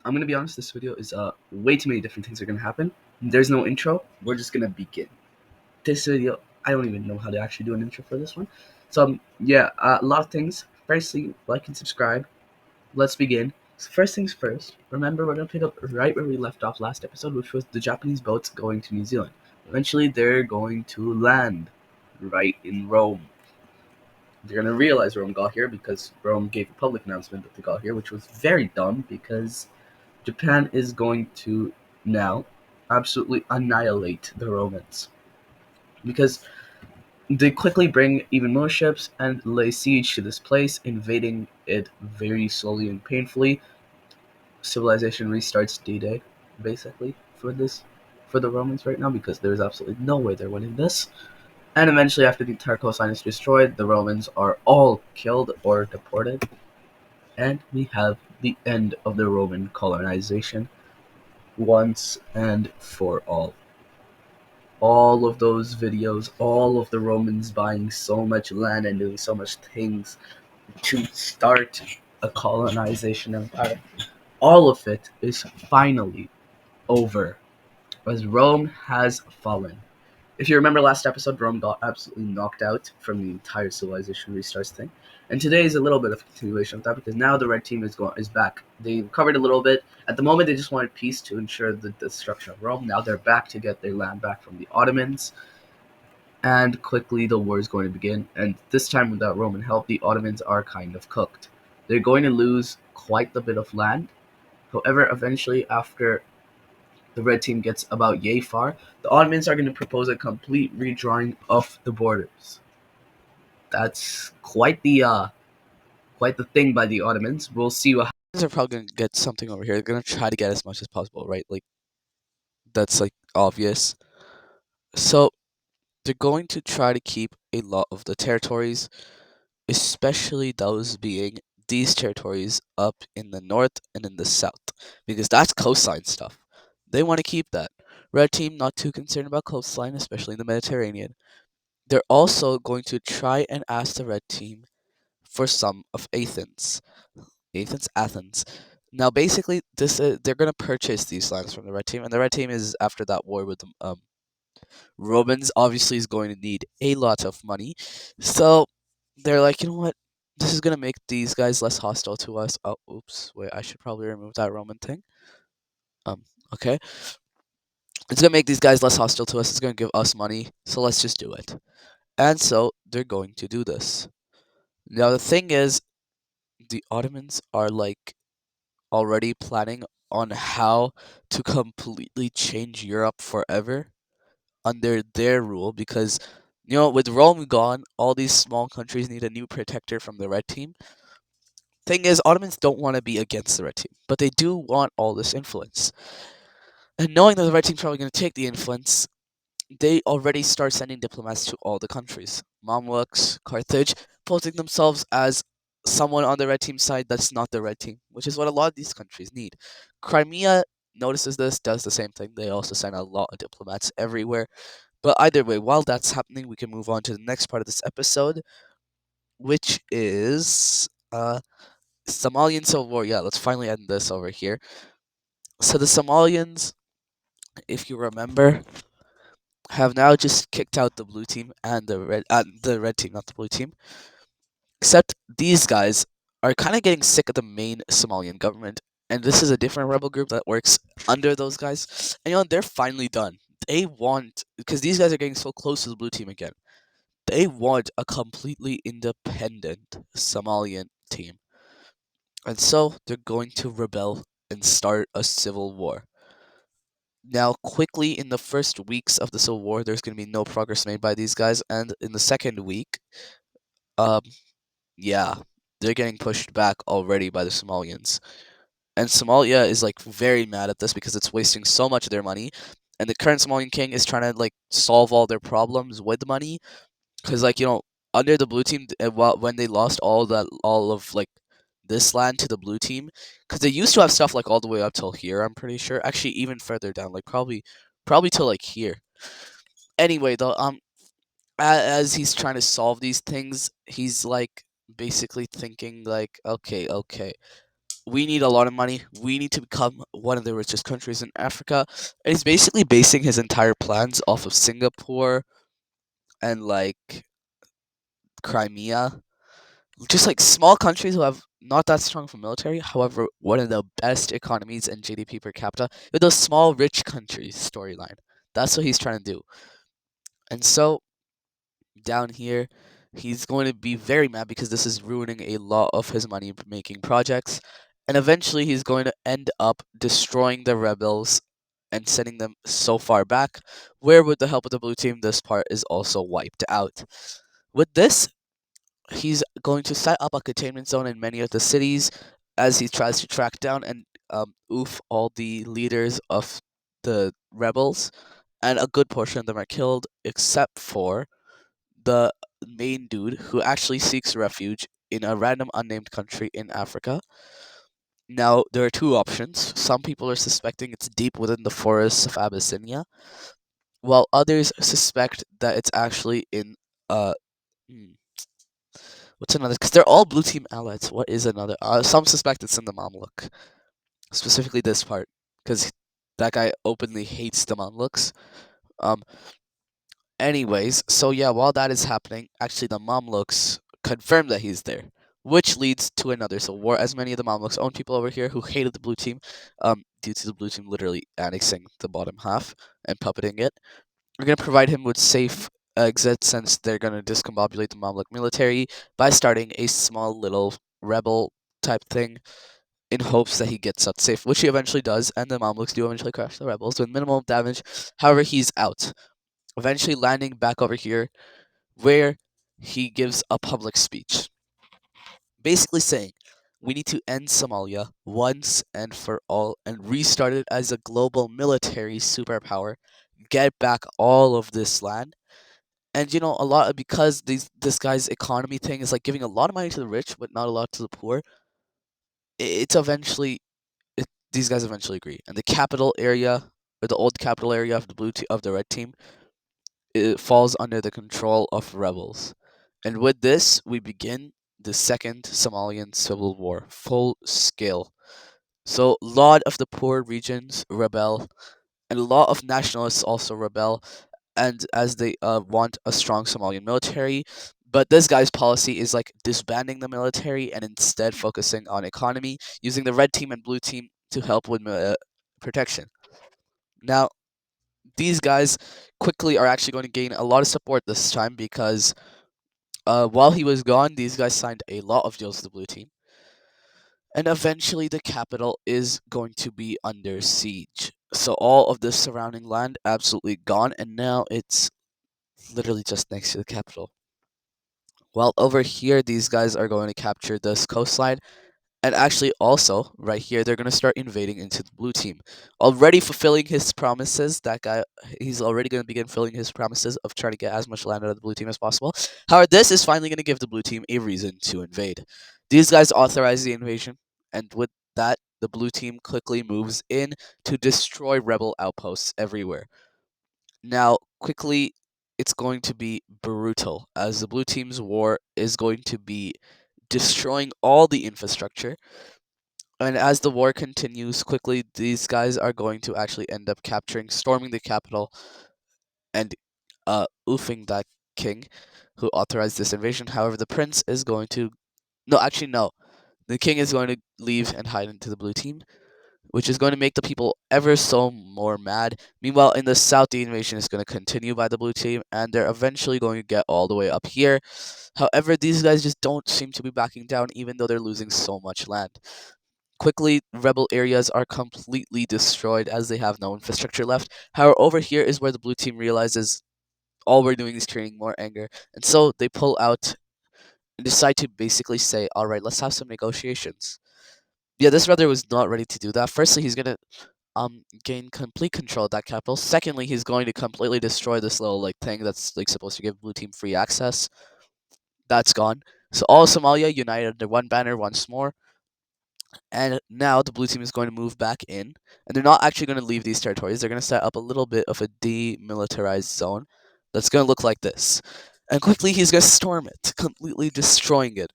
I'm gonna be honest. This video is way too many different things are gonna happen. There's no intro. We're just gonna begin this video. I don't even know how to actually do an intro for this one. So yeah, a lot of things. Firstly, like and subscribe. Let's begin. So first things first. Remember, we're gonna pick up right where we left off last episode, which was the Japanese boats going to New Zealand. Eventually, they're going to land right in Rome. They're gonna realize Rome got here because Rome gave a public announcement that they got here, which was very dumb because Japan is going to now absolutely annihilate the Romans because they quickly bring even more ships and lay siege to this place, invading it very slowly and painfully. Civilization restarts D-Day, basically, for the Romans right now because there's absolutely no way they're winning this. And eventually, after the entire coastline is destroyed, the Romans are all killed or deported, and we have the end of the Roman colonization once and for all. All of those videos, all of the Romans buying so much land and doing so much things to start a colonization empire, all of it is finally over as Rome has fallen. If you remember last episode, Rome got absolutely knocked out from the entire civilization restarts thing. And today is a little bit of a continuation of that because now the red team is back. They recovered a little bit. At the moment, they just wanted peace to ensure the destruction of Rome. Now they're back to get their land back from the Ottomans. And quickly, the war is going to begin. And this time, without Roman help, the Ottomans are kind of cooked. They're going to lose quite a bit of land. However, eventually, after the red team gets about yay far, the Ottomans are going to propose a complete redrawing of the borders. That's quite the thing by the Ottomans. We'll see what Are probably gonna get something over here. They're gonna try to get as much as possible, right? Like that's like obvious. So they're going to try to keep a lot of the territories, especially those being these territories up in the north and in the south, because that's coastline stuff. They want to keep that. Red team not too concerned about coastline, especially in the Mediterranean. They're also going to try and ask the red team for some of Athens. Now, basically, they're gonna purchase these lands from the red team, and the red team is after that war with the Romans. Obviously, is going to need a lot of money, so they're like, you know what? This is gonna make these guys less hostile to us. Oh, oops! Wait, I should probably remove that Roman thing. Um, okay, it's gonna make these guys less hostile to us. It's gonna give us money, so let's just do it. And so they're going to do this. Now, the thing is, the Ottomans are like already planning on how to completely change Europe forever under their rule because with Rome gone, all these small countries need a new protector from the red team. Thing is, Ottomans don't want to be against the red team, but they do want all this influence. And knowing that the red team's probably going to take the influence, they already start sending diplomats to all the countries. Mamluks, Carthage, posing themselves as someone on the red team side that's not the red team, which is what a lot of these countries need. Crimea notices this, does the same thing. They also send a lot of diplomats everywhere. But either way, while that's happening, we can move on to the next part of this episode, which is Somalian Civil War. Yeah, let's finally end this over here. So the Somalians, if you remember, have now just kicked out the blue team and the red team, not the blue team. Except these guys are kind of getting sick of the main Somalian government, and this is a different rebel group that works under those guys. And they're finally done. They want because these guys are getting so close to the blue team again. They want a completely independent Somalian team, and so they're going to rebel and start a civil war. Now, quickly in the first weeks of the Civil War, there's going to be no progress made by these guys, and in the second week, um, yeah, they're getting pushed back already by the Somalians. And Somalia is like very mad at this because it's wasting so much of their money, and the current Somalian king is trying to like solve all their problems with money, because under the blue team, when they lost all of like this land to the blue team, because they used to have stuff like all the way up till here. I'm pretty sure, actually, even further down, like probably till like here. Anyway, though, as he's trying to solve these things, he's like basically thinking like, okay, we need a lot of money. We need to become one of the richest countries in Africa. And he's basically basing his entire plans off of Singapore and like Crimea, just like small countries who have not that strong for military, however, one of the best economies and GDP per capita, with those small rich countries storyline. That's what he's trying to do. And so down here, he's going to be very mad because this is ruining a lot of his money making projects. And eventually, he's going to end up destroying the rebels and sending them so far back, where, with the help of the blue team, this part is also wiped out. With this, he's going to set up a containment zone in many of the cities as he tries to track down and oof all the leaders of the rebels. And a good portion of them are killed, except for the main dude who actually seeks refuge in a random unnamed country in Africa. Now, there are two options. Some people are suspecting it's deep within the forests of Abyssinia, while others suspect that it's actually in uh hmm, what's another? Because they're all blue team allies. What is another? Some suspect it's in the Mamluk, specifically this part, because that guy openly hates the Mamluks. Um, Anyways, so yeah, while that is happening, actually the Mamluks confirm that he's there, which leads to another civil war, as many of the Mamluks own people over here who hated the blue team, due to the blue team literally annexing the bottom half and puppeting it. We're gonna provide him with safe exit since they're gonna discombobulate the Mamluk military by starting a small little rebel type thing in hopes that he gets out safe, which he eventually does, and the Mamluks do eventually crush the rebels with minimal damage. However, he's out, eventually landing back over here where he gives a public speech, basically saying we need to end Somalia once and for all and restart it as a global military superpower, get back all of this land. And a lot because this guy's economy thing is like giving a lot of money to the rich but not a lot to the poor. It's eventually these guys eventually agree, and the capital area or the old capital area of the red team, it falls under the control of rebels. And with this, we begin the second Somalian civil war, full scale. So, a lot of the poor regions rebel, and a lot of nationalists also rebel, and as they want a strong Somalian military. But this guy's policy is like disbanding the military and instead focusing on economy, using the red team and blue team to help with protection. Now, these guys quickly are actually going to gain a lot of support this time because while he was gone, these guys signed a lot of deals with the blue team. And eventually, the capital is going to be under siege. So, all of the surrounding land absolutely gone, and now it's literally just next to the capital. Well, over here, these guys are going to capture this coastline. And actually, also, right here, they're going to start invading into the blue team. Already fulfilling his promises, that guy, he's already going to begin filling his promises of trying to get as much land out of the blue team as possible. However, this is finally going to give the blue team a reason to invade. These guys authorize the invasion, and with that, the blue team quickly moves in to destroy rebel outposts everywhere. Now, quickly, it's going to be brutal, as the blue team's war is going to be destroying all the infrastructure. And as the war continues quickly, these guys are going to actually end up storming the capital, and oofing that king who authorized this invasion. However, the prince is going to. No, actually, no. The king is going to leave and hide into the blue team, which is going to make the people ever so more mad. Meanwhile, in the south, the invasion is going to continue by the blue team, and they're eventually going to get all the way up here. However, these guys just don't seem to be backing down, even though they're losing so much land. Quickly, rebel areas are completely destroyed as they have no infrastructure left. However, over here is where the blue team realizes all we're doing is creating more anger. And so they pull out and decide to basically say, alright, let's have some negotiations. Yeah, this brother was not ready to do that. Firstly, he's gonna gain complete control of that capital. Secondly, he's going to completely destroy this little like thing that's like supposed to give blue team free access. That's gone. So all Somalia united under one banner once more. And now the blue team is going to move back in, and they're not actually going to leave these territories. They're going to set up a little bit of a demilitarized zone that's going to look like this. And quickly, he's going to storm it, completely destroying it.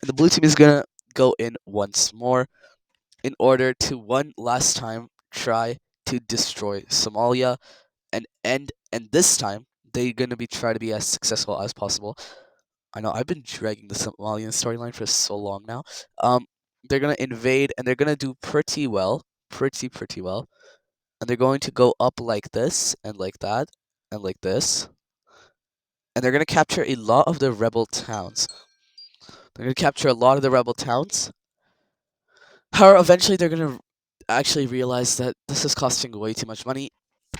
And the blue team is going to go in once more. in order to one last time try to destroy Somalia and end. And this time they're gonna be try to be as successful as possible. I know I've been dragging the Somalian storyline for so long now. Um, they're gonna invade and they're gonna do pretty well, pretty well, and they're going to go up like this and like that and like this, and they're gonna capture a lot of the rebel towns. They're gonna capture a lot of the rebel towns. However, eventually they're gonna actually realize that this is costing way too much money,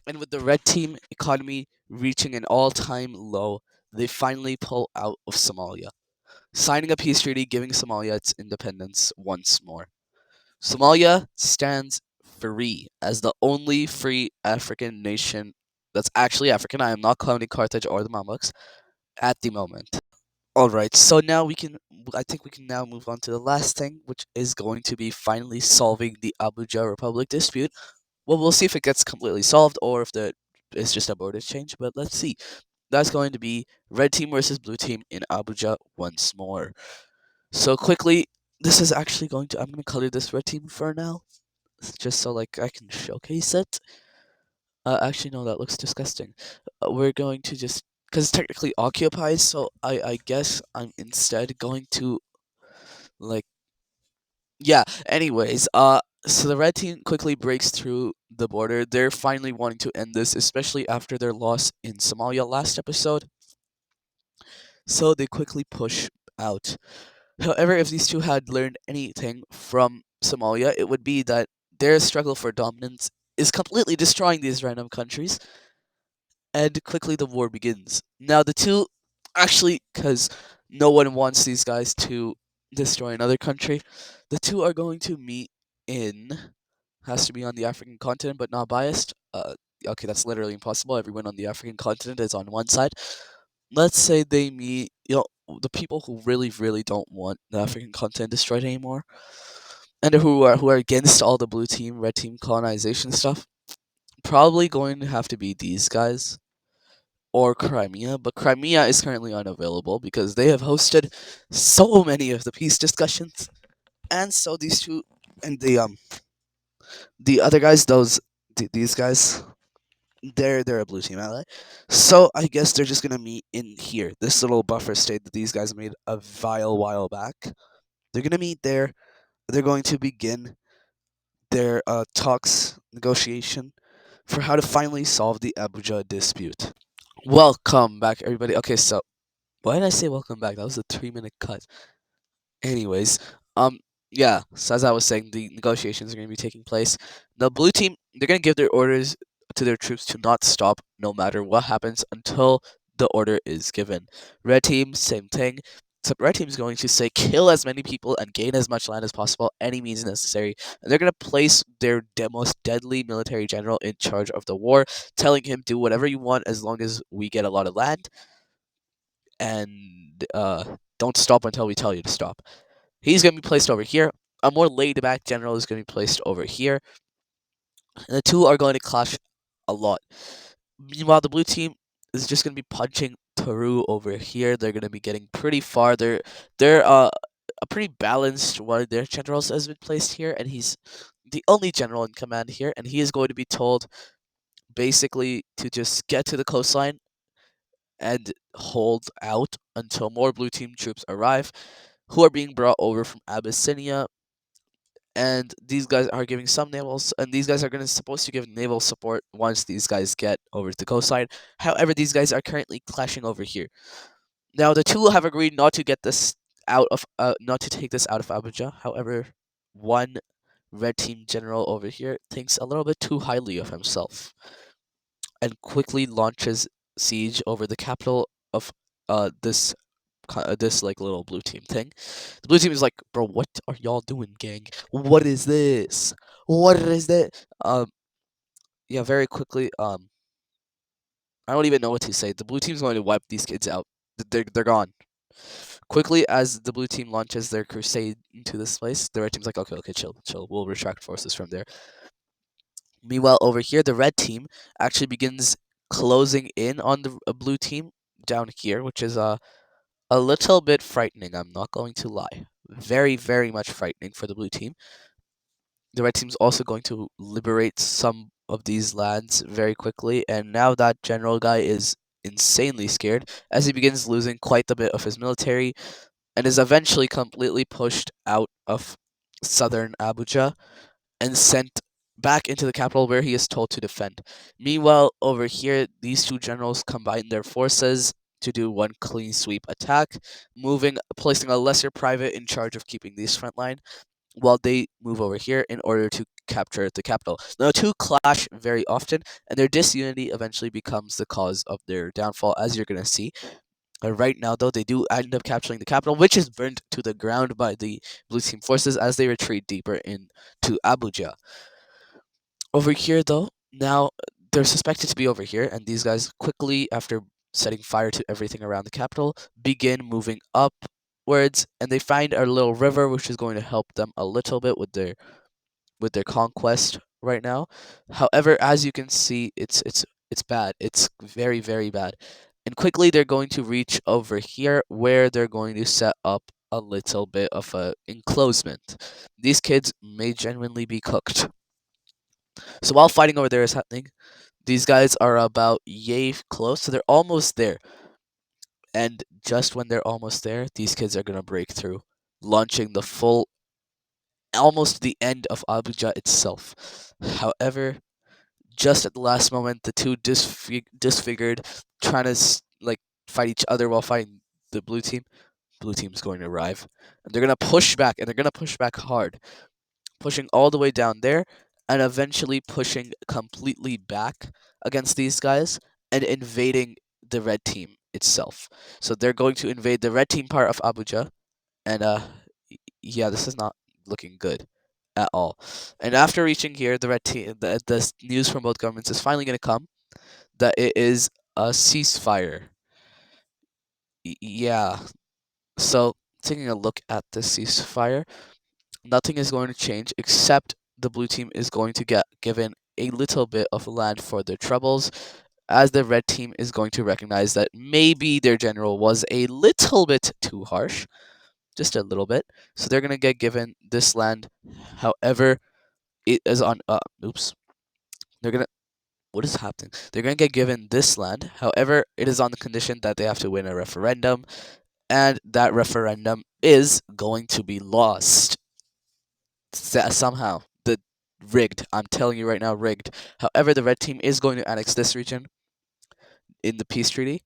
and with the red team economy reaching an all-time low, they finally pull out of Somalia, signing a peace treaty giving Somalia its independence once more. Somalia stands free as the only free African nation that's actually African. I am not counting Carthage or the Mamluks at the moment. All right, so now I think we can now move on to the last thing, which is going to be finally solving the Abuja Republic dispute. Well, we'll see if it gets completely solved or if it's just a border change, but let's see. That's going to be red team versus blue team in Abuja once more. So quickly, this is actually going to. I'm going to color this red team for now, just so like I can showcase it. Actually, no, that looks disgusting. We're going to just because it's technically occupied, so I guess I'm instead going to like yeah. Anyways, so the red team quickly breaks through the border. They're finally wanting to end this, especially after their loss in Somalia last episode. So they quickly push out. However, if these two had learned anything from Somalia, it would be that their struggle for dominance is completely destroying these random countries, and quickly the war begins. Now, the two actually, because no one wants these guys to destroy another country, the two are going to meet in. Has to be on the African continent, but not biased. Okay, that's literally impossible. Everyone on the African continent is on one side. Let's say they meet, the people who really don't want the African continent destroyed anymore, and who are against all the blue team, red team colonization stuff. Probably going to have to be these guys or Crimea, but Crimea is currently unavailable because they have hosted so many of the peace discussions, and so these two and the other guys, these guys, they're a blue team ally. So I guess they're just gonna meet in here, this little buffer state that these guys made a while back. They're gonna meet there. They're going to begin their talks, negotiation for how to finally solve the Abuja dispute. Welcome back, everybody. Okay, so why did I say welcome back? That was a 3-minute cut. Anyways, um, yeah. So as I was saying, the negotiations are going to be taking place. The blue team, they're going to give their orders to their troops to not stop, no matter what happens, until the order is given. Red team, same thing. So red team is going to say kill as many people and gain as much land as possible, any means necessary. And they're going to place their most deadly military general in charge of the war, telling him do whatever you want as long as we get a lot of land, and don't stop until we tell you to stop. He's going to be placed over here. A more laid back general is going to be placed over here. And the two are going to clash a lot. Meanwhile, the blue team is just going to be punching Taru over here. They're going to be getting pretty far. They're a pretty balanced one of their generals has been placed here, and he's the only general in command here, and he is going to be told basically to just get to the coastline and hold out until more blue team troops arrive, who are being brought over from Abyssinia, and these guys are giving some navals, and these guys are going to supposed to give naval support once these guys get over to the coastline. However, these guys are currently clashing over here. Now, the two have agreed not to get this not to take this out of Abuja. However, one red team general over here thinks a little bit too highly of himself and quickly launches siege over the capital of this like little blue team thing. The blue team is like, bro, what are y'all doing, gang? What is this? What is that? Yeah, very quickly. I don't even know what to say. The blue team's going to wipe these kids out. They're gone. Quickly, as the blue team launches their crusade into this place, the red team's like, okay, chill. We'll retract forces from there. Meanwhile, over here, the red team actually begins closing in on the blue team down here, which is a little bit frightening, I'm not going to lie. Very much frightening for the blue team. the red team's also going to liberate some of these lands very quickly, and now that general guy is insanely scared as he begins losing quite a bit of his military and is eventually completely pushed out of southern Abuja and sent back into the capital where he is told to defend. Meanwhile, over here, these two generals combine their forces to do one clean sweep attack, placing a lesser private in charge of keeping this front line, while they move over here in order to capture the capital. Now, the two clash very often, and their disunity eventually becomes the cause of their downfall, as you're going to see. Right now, though, they do end up capturing the capital, which is burnt to the ground by the blue team forces as they retreat deeper into Abuja. Over here, though, now they're suspected to be over here, and these guys quickly, after setting fire to everything around the capital, begin moving upwards, and they find a little river, which is going to help them a little bit with their conquest right now. However, as you can see, it's bad. It's very very bad. And quickly they're going to reach over here where they're going to set up a little bit of a enclosement. These kids may genuinely be cooked. So while fighting over there is happening, these guys are about yay close, so they're almost there. And just when they're almost there, these kids are gonna break through, launching the full almost the end of Abuja itself. However, just at the last moment, the two disfigured, trying to like fight each other while fighting the blue team. Blue team's going to arrive, and they're gonna push back, and they're gonna push back hard, pushing all the way down there, and eventually pushing completely back against these guys and invading the red team itself. So they're going to invade the red team part of Abuja, and yeah, this is not looking good at all. And after reaching here, the red team, the news from both governments is finally going to come that it is a ceasefire. Yeah. So taking a look at the ceasefire, nothing is going to change except the blue team is going to get given a little bit of land for their troubles, as the red team is going to recognize that maybe their general was a little bit too harsh, just a little bit. So they're gonna get given this land. However, it is on. Oops. They're gonna. What is happening? They're gonna get given this land. However, it is on the condition that they have to win a referendum, and that referendum is going to be lost somehow. The rigged. I'm telling you right now, rigged. However, the red team is going to annex this region in the peace treaty.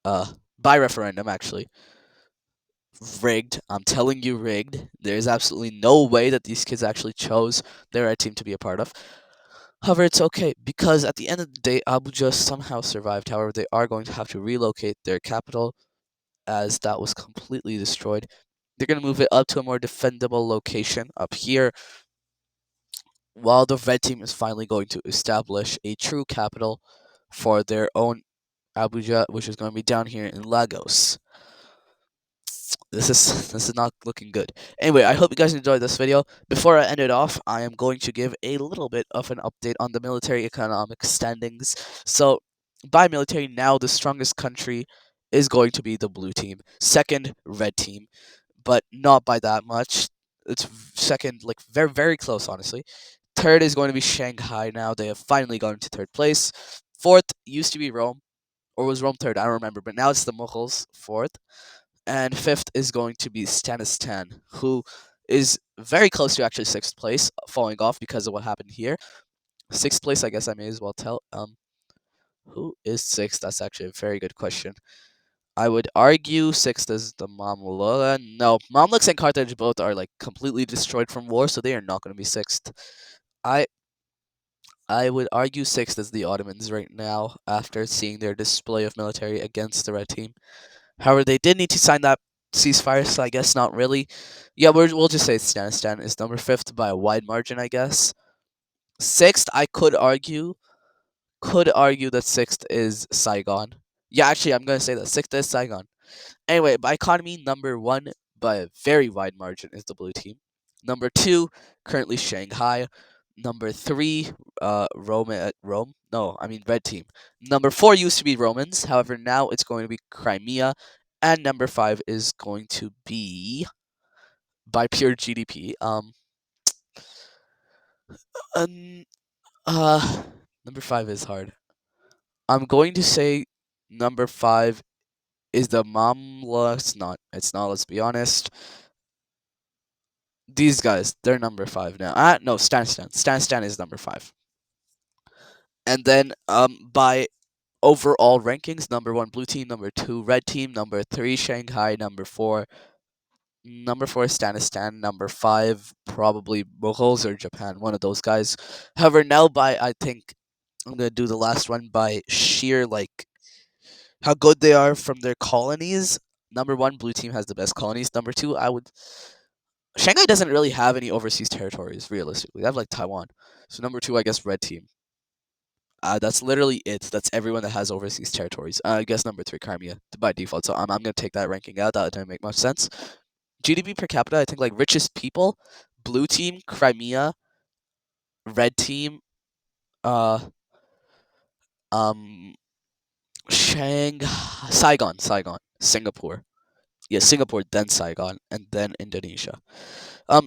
By referendum, actually. Rigged. I'm telling you, rigged. There's absolutely no way that these kids actually chose their red team to be a part of. However, it's okay because at the end of the day, Abuja somehow survived. However, they are going to have to relocate their capital as that was completely destroyed. They're going to move it up to a more defendable location up here, while the red team is finally going to establish a true capital for their own Abuja, which is going to be down here in Lagos. This is not looking good. Anyway, I hope you guys enjoyed this video. Before I end it off, I am going to give a little bit of an update on the military economic standings. So, by military, now the strongest country is going to be the blue team. Second, red team, but not by that much. It's second, like very very close, honestly. Third is going to be Shanghai. Now they have finally gone to third place. Fourth used to be Rome, or was Rome third? I don't remember, but now it's the Mughals fourth. And fifth is going to be Stanistan, who is very close to actually sixth place, falling off because of what happened here. Sixth place, I guess I may as well tell. Who is sixth? That's actually a very good question. I would argue sixth is the Mamluk. No, Mamluks and Carthage both are like completely destroyed from war, so they are not going to be sixth. I I would argue sixth is the Ottomans right now after seeing their display of military against the red team. However, they did need to sign that ceasefire, so I guess not really. Yeah, we'll just say Stanistan is number fifth by a wide margin, I guess. Sixth, I could argue that sixth is Saigon. Yeah, actually, I'm gonna say that sixth is Saigon. Anyway, by economy, number one by a very wide margin is the blue team. Number two, currently Shanghai. Number three, Rome. No, I mean red team. Number four used to be Romans. However, now it's going to be Crimea, and number five is going to be by pure GDP. Um, number 5 is hard. I'm going to say number 5 is the Mamla. It's not. It's not. Let's be honest. These guys, they're number 5 now. No, Stan Stan. Stan Stan is number 5. And then by overall rankings, number 1 Blue Team, number 2 Red Team, number 3 Shanghai, number 4 Stanistan, number 5 probably Mughals or Japan, one of those guys. However, now by I think I'm gonna do the last one by sheer like how good they are from their colonies. Number 1 Blue Team has the best colonies. Number 2 I would Shanghai doesn't really have any overseas territories realistically. They have like Taiwan. So number 2 I guess Red Team. That's literally it. That's everyone that has overseas territories. I guess number 3 Crimea by default. So I'm gonna take that ranking out. That didn't make much sense. GDP per capita, I think like richest people, Blue Team, Crimea, Red Team, uh, um, Saigon, Singapore. Yeah, Singapore, then Saigon, and then Indonesia.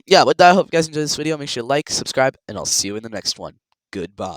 Yeah, with that, I hope you guys enjoyed this video. Make sure to like, subscribe, and I'll see you in the next one. Goodbye.